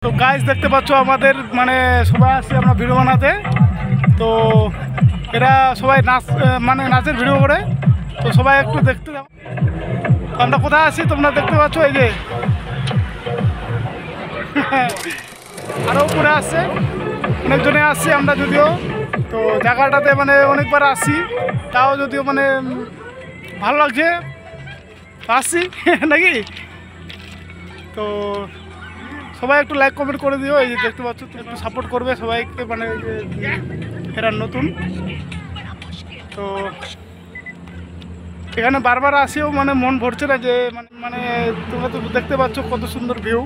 তো গাইস দেখতে পাচ্ছ আমাদের মানে সবাই আসছে আমরা ভিডিও বানাতে। তো এরা সবাই নাচ মানে নাচের ভিডিও করে, তো সবাই একটু দেখতে যাও। আমরা কোথায় আছি তোমরা দেখতে পাচ্ছ, এই যে আরও উপরে আসছে অনেকজনে আসছি আমরা, যদিও তো জায়গাটাতে মানে অনেকবার আসি, তাও যদিও মানে ভালো লাগছে আসছি নাকি। তো সবাই একটু লাইক কমেন্ট করে দিও, এই যে দেখতে পাচ্ছ, একটু সাপোর্ট করবে সবাইকে, মানে এরা নতুন তো এখানে বারবার আসেও মানে মন ভরছে না, যে মানে তোমরা তো দেখতে পাচ্ছ কত সুন্দর ভিউ।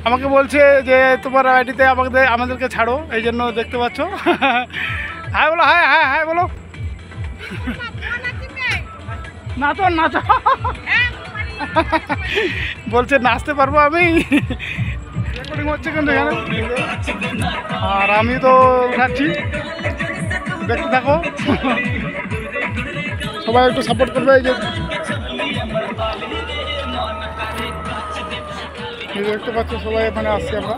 আমাকে বলছে যে তোমার আইডিতে আমাদেরকে ছাড়ো, এই জন্য দেখতে পাচ্ছ। হাই বলো, হাই হাই হাই বলো। নাচো নাচো, বলছে নাচতে পারবো আমি, রেকর্ডিং হচ্ছে কিন্তু এখানে। আর আমি তো উঠাচ্ছি, দেখতে থাকো, সবাই একটু সাপোর্ট করবে। এই যে দেখতে পাচ্ছ সবাই এখানে আসছি আমরা,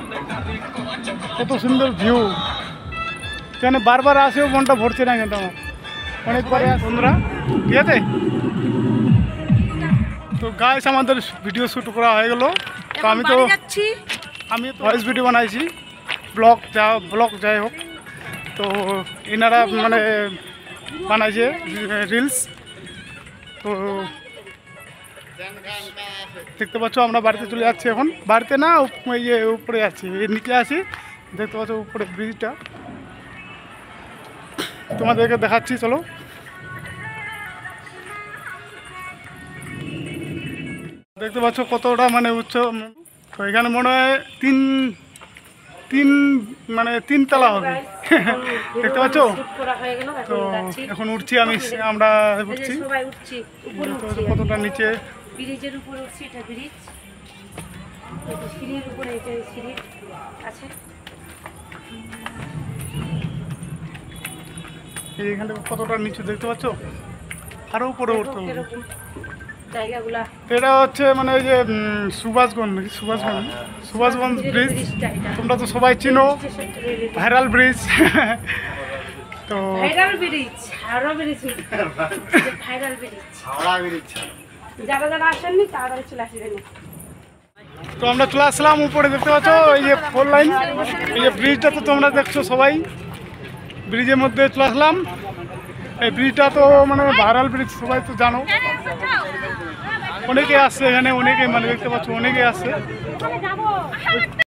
কত সুন্দর ভিউ। এখানে বারবার আসেও মনটা ভরছে না কিন্তু আমার, অনেকবার বন্ধুরা, ঠিক আছে। তো গাইস আমাদের ভিডিও শ্যুট করা হয়ে গেল। তো আমি তো ভয়েস ভিডিও বানাইছি, ব্লগ যাই হোক। তো এনারা মানে বানাইছে রিলস। তো দেখতে পাচ্ছ আমরা বাড়িতে চলে যাচ্ছি এখন, বাড়িতে না ইয়ে উপরে আছি, নিচে আছি, দেখতে পাচ্ছ উপরে ব্রিজটা, তোমাদেরকে দেখাচ্ছি, চলো। দেখতে পাচ্ছ কতটা মানে উচ্চ। তো এখানে মনে হয় তিন তলা হবে, দেখতে পাচ্ছ। তো এখন উঠছি আমরা উঠছি কতটা নিচে, ব্রিজের উপরে উঠছি, এটা ব্রিজ, সিঁড়ির উপরে এটা সিঁড়ি আছে। এইখানে কতটা নিচে দেখতে পাচ্ছ, আরো উপরে উঠতে হবে জায়গাগুলা। এটা হচ্ছে মানে ওই যে সুভাষগঞ্জ ব্রিজ, তোমরা তো সবাই চিনো, ভাইরাল ব্রিজ। তো viral bridge, Howrah bridge, viral bridge, Howrah bridge. যারা আসেননি তারা চলে আসবেন। তো আমরা চলে আসলাম উপরে, দেখতে পাচ্ছ এই যে 4 লাইন, এই যে ব্রিজটা তো তোমরা দেখছো সবাই, ব্রিজের মধ্যে চলে আসলাম। এই ব্রিজটা তো মানে ভাইরাল ব্রিজ, সবাই তো জানো, অনেকে আসছে এখানে, অনেকে মানে দেখতে পাচ্ছ অনেকে আসছে।